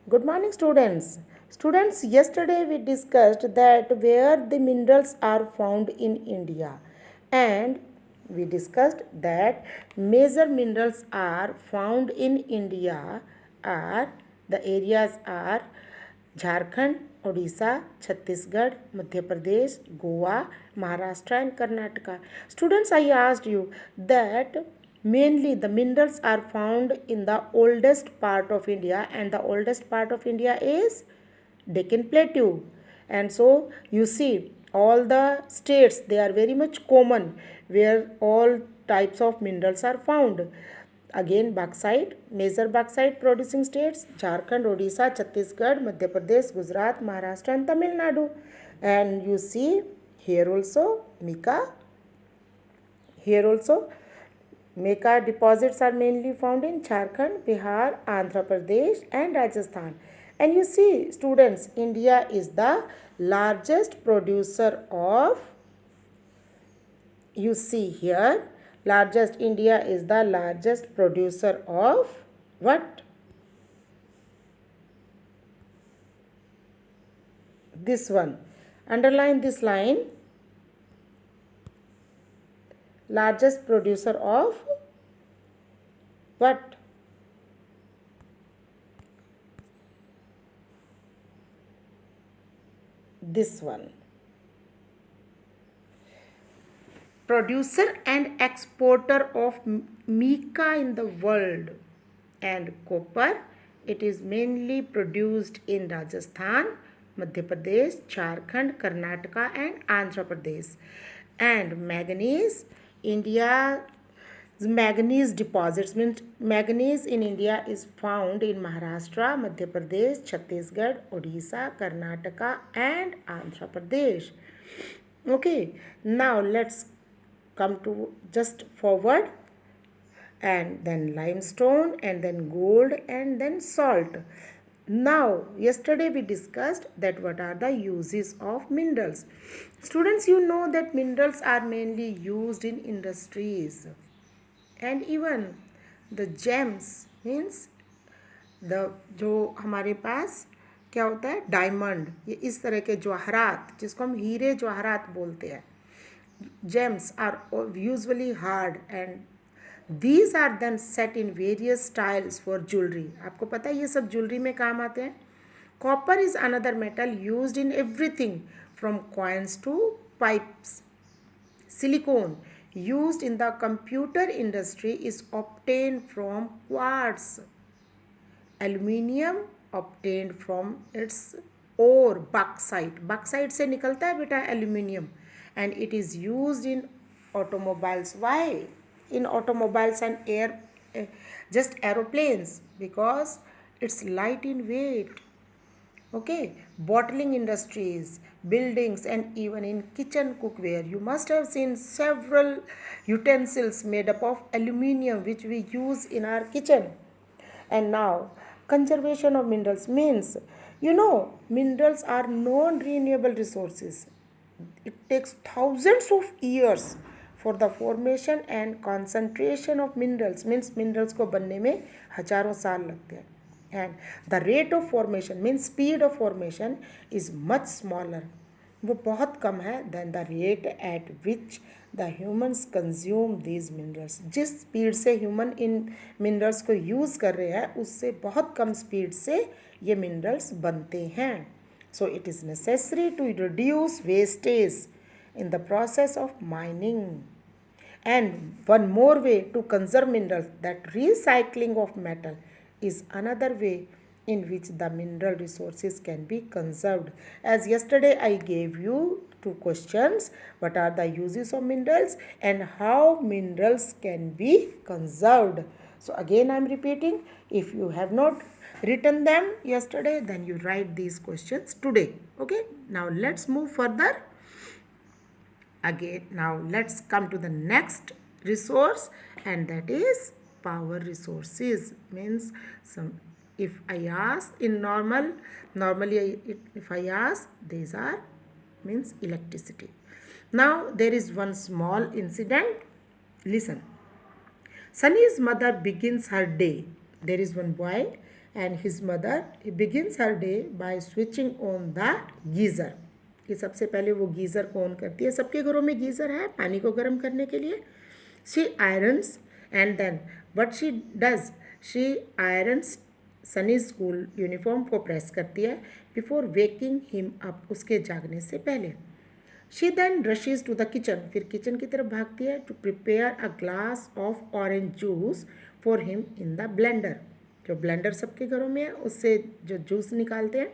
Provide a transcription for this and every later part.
Good morning, students. Students, yesterday we discussed that where the minerals are found in India, and we discussed that major minerals are found in India are the areas are Jharkhand, Odisha, Chhattisgarh, Madhya Pradesh, Goa, Maharashtra, and Karnataka. Students, I asked you that mainly the minerals are found in the oldest part of India, and the oldest part of India is Deccan Plateau. And so you see all the states, they are very much common where all types of minerals are found. Again, bauxite, major bauxite producing states Jharkhand, Odisha, Chhattisgarh, Madhya Pradesh, Gujarat, Maharashtra, and Tamil Nadu. And you see here also mica. Here also mica deposits are mainly found in Jharkhand, Bihar, Andhra Pradesh, and Rajasthan. And you see, students, India is the largest producer of, you see here, largest, India is the largest producer of what? This one. Underline this line. Largest producer of what? This one. Producer and exporter of mica in the world. And copper, it is mainly produced in Rajasthan, Madhya Pradesh, Jharkhand, Karnataka, and Andhra Pradesh. And manganese, India, manganese deposits means manganese in India is found in Maharashtra, Madhya Pradesh, Chhattisgarh, Odisha, Karnataka, and Andhra Pradesh. Okay, now let's come to just forward, and then limestone, and then gold, and then salt. Now, yesterday we discussed that what are the uses of minerals. Students, you know that minerals are mainly used in industries, and even the gems means the जो हमारे पास क्या होता है diamond, ये इस तरह के जवाहरात जिसको हम हीरे जवाहरात बोलते हैं, gems are usually hard and these are then set in various styles for jewelry. आपको पता है ये सब ज्वेलरी में काम आते हैं. Copper is another metal used in everything from coins to pipes. Silicone used in the computer industry is obtained from quartz. Aluminium obtained from its ore bauxite. Bauxite से निकलता है बेटा aluminium, and it is used in automobiles. Why? In automobiles and just aeroplanes, because it's light in weight. Okay, bottling industries, buildings, and even in kitchen cookware. You must have seen several utensils made up of aluminium which we use in our kitchen. And now, conservation of minerals means, minerals are non renewable resources. It takes thousands of years for the formation and concentration of minerals, means minerals को बनने में हजारों साल लगते हैं. And the rate of formation means speed of formation is much smaller. वो बहुत कम है than the rate at which the humans consume these minerals. जिस स्पीड से ह्यूमन इन मिनरल्स को यूज़ कर रहे हैं उससे बहुत कम स्पीड से ये मिनरल्स बनते हैं. So it is necessary to reduce wastage in the process of mining. And one more way to conserve minerals, that recycling of metal is another way in which the mineral resources can be conserved. As yesterday I gave you two questions, what are the uses of minerals and how minerals can be conserved. So again I am repeating, if you have not written them yesterday, then you write these questions today. Okay, now let's move further. Again, now let's come to the next resource, and that is power resources. Means some, if I ask in normally if I ask, these are means electricity. Now there is one small incident. Listen. Sunny's mother begins her day. There is one boy and his mother begins her day by switching on the geyser. कि सबसे पहले वो geyser को on करती है. सबके घरों में गीज़र है पानी को गर्म करने के लिए. She irons and then what she does, she irons Sunny school uniform को प्रेस करती है बिफोर वेकिंग हिम अप, उसके जागने से पहले. She then rushes to the kitchen, फिर किचन की तरफ भागती है to prepare a glass of orange juice for him in the blender. जो ब्लेंडर सबके घरों में है उससे जो जूस निकालते हैं.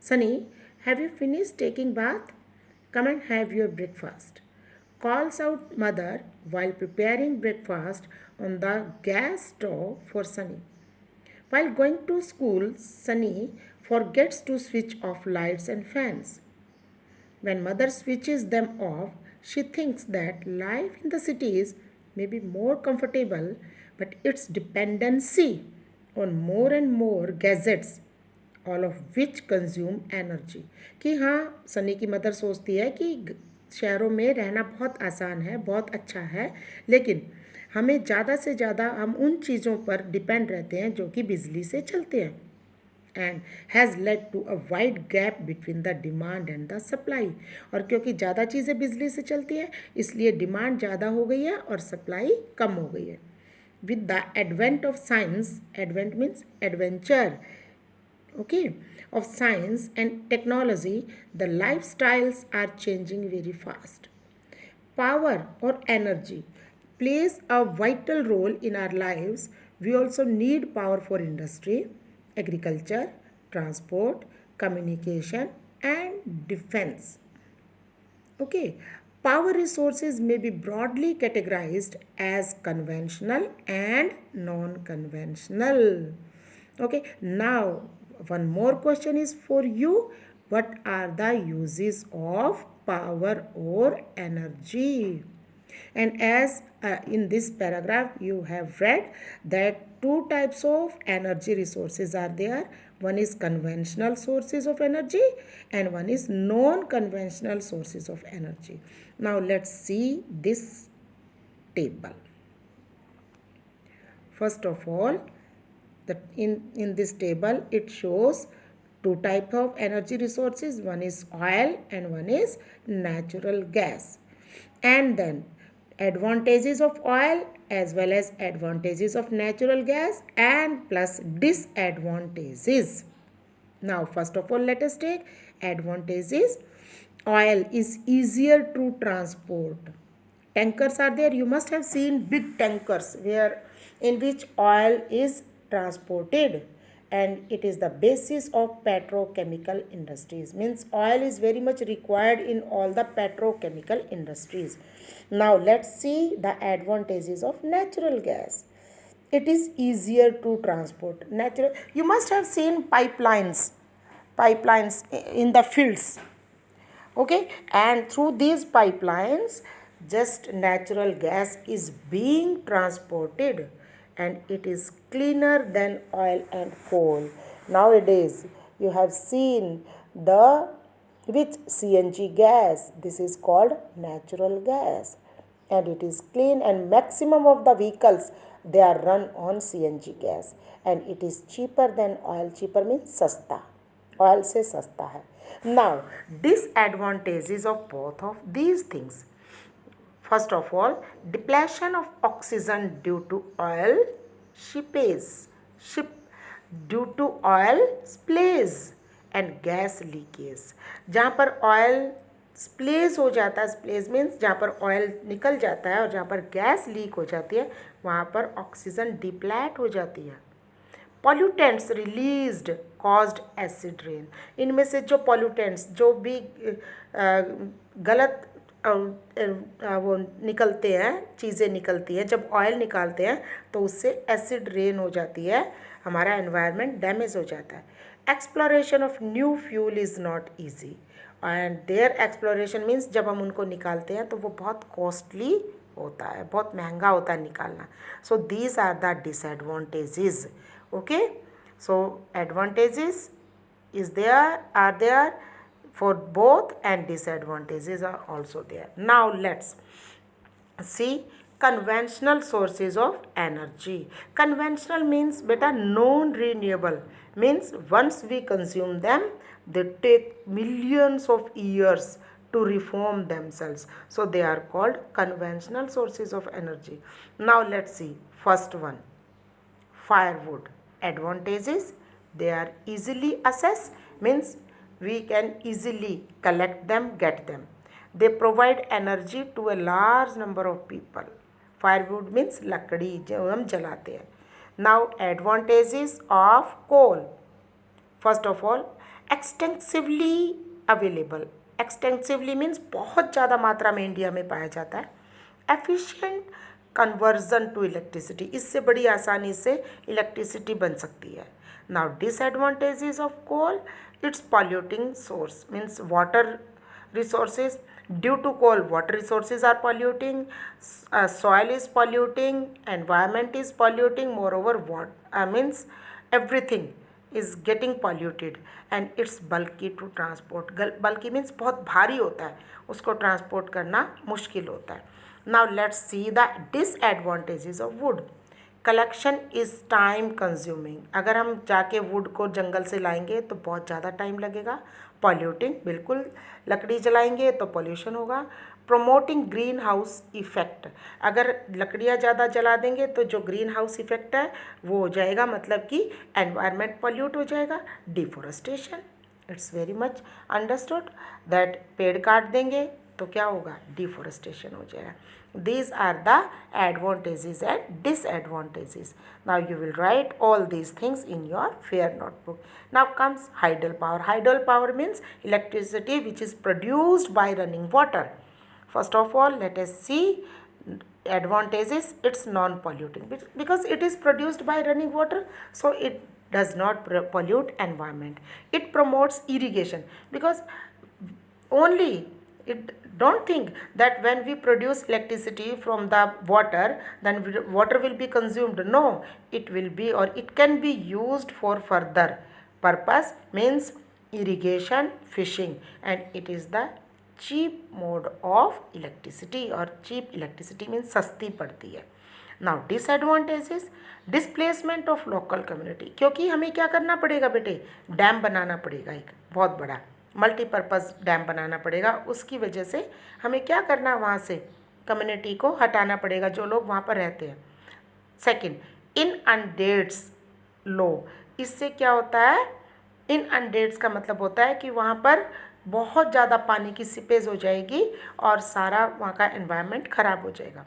Sunny, have you finish taking bath, come and have your breakfast, calls out mother while preparing breakfast on the gas stove for Sunny. While going to school, Sunny forgets to switch off lights and fans. When mother switches them off, she thinks that life in the cities may be more comfortable, but its dependency on more and more gadgets, all of which consume energy. कि हाँ, सनी की mother सोचती है कि शहरों में रहना बहुत आसान है, बहुत अच्छा है, लेकिन हमें ज़्यादा से ज़्यादा हम उन चीज़ों पर डिपेंड रहते हैं जो कि बिजली से चलते हैं. And has led to a wide gap between the demand and the supply. और क्योंकि ज़्यादा चीज़ें बिजली से चलती है इसलिए डिमांड ज़्यादा हो गई है और सप्लाई कम हो गई है. With the advent of science, advent means adventure, okay, of science and technology, the lifestyles are changing very fast. Power or energy plays a vital role in our lives. We also need power for industry, agriculture, transport, communication and defense. Okay, power resources may be broadly categorized as conventional and non-conventional. Okay, now one more question is for you. What are the uses of power or energy? And as in this paragraph you have read that two types of energy resources are there. One is conventional sources of energy and one is non-conventional sources of energy. Now let's see this table. First of all, in this table it shows two type of energy resources. One is oil and one is natural gas. And then advantages of oil as well as advantages of natural gas and plus disadvantages. Now first of all let us take advantages. Oil is easier to transport. Tankers are there. You must have seen big tankers where in which oil is transported, and it is the basis of petrochemical industries. Means oil is very much required in all the petrochemical industries. Now let's see the advantages of natural gas. It is easier to transport. Natural, you must have seen pipelines in the fields. Okay, and through these pipelines just natural gas is being transported and it is cleaner than oil and coal. Nowadays you have seen the which CNG gas, this is called natural gas, and it is clean, and maximum of the vehicles they are run on CNG gas, and it is cheaper than oil. Cheaper means सस्ता, oil से सस्ता है. Now disadvantages of both of these things. First of all, depletion of oxygen due to oil seepage, due to oil spills and gas leakage. जहाँ पर oil स्प्लेज हो जाता है, स्प्लेज means जहाँ पर ऑयल निकल जाता है और जहाँ पर गैस लीक हो जाती है वहाँ पर ऑक्सीजन डिप्लेट हो जाती है. Pollutants released caused acid rain. इनमें से जो पॉल्यूटेंट्स जो भी गलत वो निकलते हैं, चीज़ें निकलती हैं, जब ऑयल निकालते हैं तो उससे एसिड रेन हो जाती है, हमारा एनवायरनमेंट डैमेज हो जाता है. Exploration of new fuel is not easy and there exploration means जब हम उनको निकालते हैं तो वो बहुत कॉस्टली होता है, बहुत महंगा होता है निकालना. So these are the disadvantages. Okay, so advantages is there, are there for both, and disadvantages are also there. Now let's see conventional sources of energy. Conventional means beta non renewable, means once we consume them they take millions of years to reform themselves, so they are called conventional sources of energy. Now let's see first one, firewood. Advantages: they are easily assessed, means we can easily collect them, get them. They provide energy to a large number of people. Firewood means लकड़ी जो हम जलाते हैं. Now advantages of coal. First of all, extensively available. Extensively means बहुत ज़्यादा मात्रा में India में पाया जाता है. एफिशिएंट कन्वर्जन टू इलेक्ट्रिसिटी, इससे बड़ी आसानी से इलेक्ट्रिसिटी बन सकती है. Now disadvantages of coal, it's polluting source, means water resources. Due to coal, water resources are polluting, soil is polluting, environment is polluting. Moreover, what means everything is getting polluted, and it's bulky to transport. Bulky means बहुत भारी होता है, उसको transport करना मुश्किल होता है. Now let's see the disadvantages of wood. Collection is time consuming. अगर हम जाके वुड को जंगल से लाएंगे तो बहुत ज़्यादा टाइम लगेगा. पॉल्यूटिंग, बिल्कुल लकड़ी जलाएंगे तो पॉल्यूशन होगा. प्रोमोटिंग ग्रीन हाउस इफ़ेक्ट, अगर लकड़ियाँ ज़्यादा जला देंगे तो जो ग्रीन हाउस इफ़ेक्ट है वो हो जाएगा, मतलब कि एनवायरनमेंट पॉल्यूट हो जाएगा. Deforestation, it's very much understood that पेड़ काट देंगे तो क्या होगा, डिफोरेस्टेशन हो जाएगा. These are the advantages and disadvantages. Now you will write all these things in your fair notebook. Now comes hydel power. Hydel power means electricity which is produced by running water. First of all, let us see advantages. It's non-polluting because it is produced by running water, so it does not pollute environment. It promotes irrigation because only it, don't think that when we produce electricity from the water then water will be consumed. No, it will be, or it can be used for further purpose, means irrigation, fishing, and it is the cheap mode of electricity, or cheap electricity means सस्ती पड़ती है. Now disadvantages, displacement of local community, क्योंकि हमें क्या करना पड़ेगा बेटे, dam बनाना पड़ेगा, एक बहुत बड़ा मल्टीपर्पज़ डैम बनाना पड़ेगा. उसकी वजह से हमें क्या करना, वहाँ से कम्युनिटी को हटाना पड़ेगा जो लोग वहाँ पर रहते हैं. सेकंड, इन अनडेड्स लो, इससे क्या होता है, इन अनडेड्स का मतलब होता है कि वहाँ पर बहुत ज़्यादा पानी की सिपेज हो जाएगी और सारा वहाँ का एनवायरनमेंट ख़राब हो जाएगा.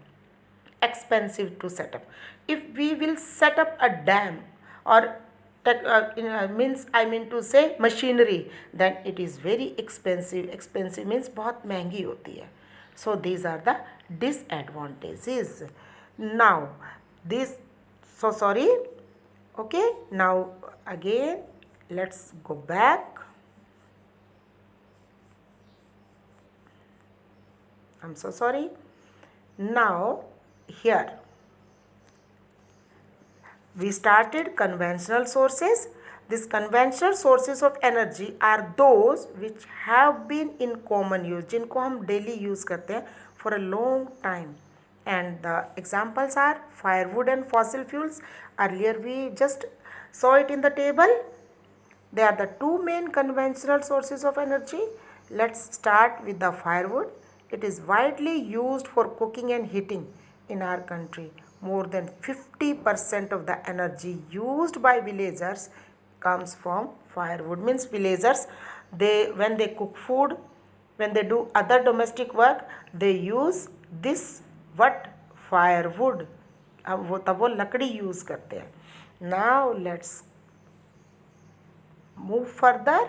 Expensive to setup, if we will setup a dam और means I mean to say machinery, then it is very expensive. Expensive means बहुत महंगी होती है. So these are the disadvantages. Now this, so sorry, okay, now again let's go back. I'm so sorry. Now here we started conventional sources. These conventional sources of energy are those which have been in common use, जिनको हम daily use करते हैं for a long time. And the examples are firewood and fossil fuels. Earlier we just saw it in the table. They are the two main conventional sources of energy. Let's start with the firewood. It is widely used for cooking and heating in our country. More than 50% of the energy used by villagers comes from firewood. Means villagers, they, when they cook food, when they do other domestic work, they use this what, firewood. अब वो तब वो लकड़ी use करते हैं. Now let's move further.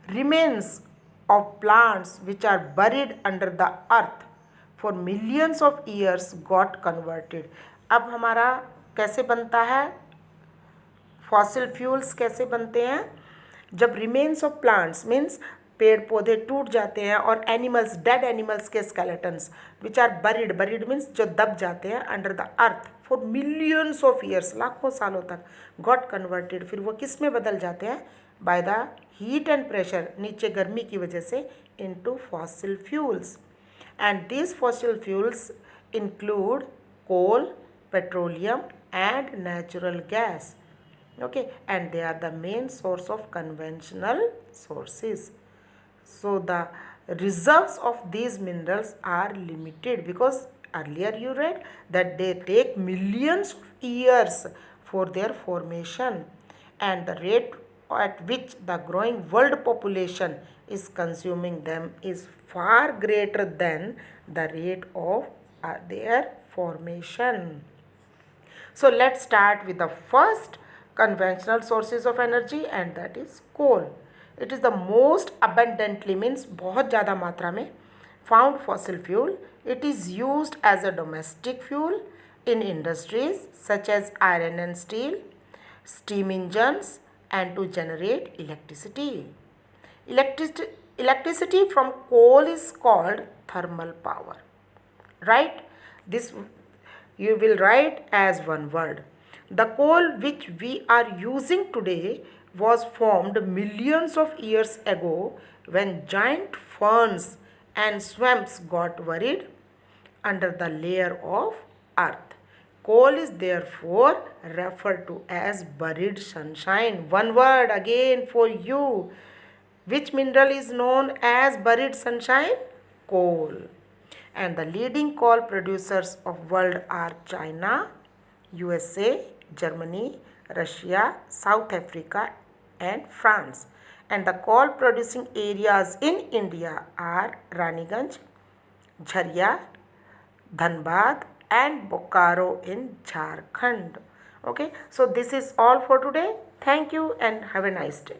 Remains of plants which are buried under the earth for millions of years got converted. अब हमारा कैसे बनता है, फॉसिल फ्यूल्स कैसे बनते हैं, जब रिमेन्स ऑफ प्लांट्स मीन्स पेड़ पौधे टूट जाते हैं और एनिमल्स, डेड एनिमल्स के skeletons which are buried, buried means जो दब जाते हैं under the earth for millions of years, लाखों सालों तक, गॉट कन्वर्टेड, फिर वो किस में बदल जाते हैं, by the heat and pressure, नीचे गर्मी की वजह से, into fossil fuels. And these fossil fuels include coal, petroleum, and natural gas. Okay, and they are the main source of conventional sources. So the reserves of these minerals are limited, because earlier you read that they take millions of years for their formation, and the rate at which the growing world population is consuming them is far greater than the rate of their formation. So let's start with the first conventional sources of energy, and that is coal. It is the most abundantly, means बहुत ज़्यादा मात्रा में found fossil fuel. It is used as a domestic fuel in industries such as iron and steel, steam engines, and to generate electricity. Electricity from coal is called thermal power, right? This you will write as one word. The coal which we are using today was formed millions of years ago when giant ferns and swamps got buried under the layer of earth. Coal is therefore referred to as buried sunshine. One word again for you. Which mineral is known as buried sunshine? Coal. And the leading coal producers of world are China, USA, Germany, Russia, South Africa, and France. And the coal producing areas in India are Raniganj, Jharia, Dhanbad, and Bokaro in Jharkhand. Okay, so this is all for today. Thank you and have a nice day.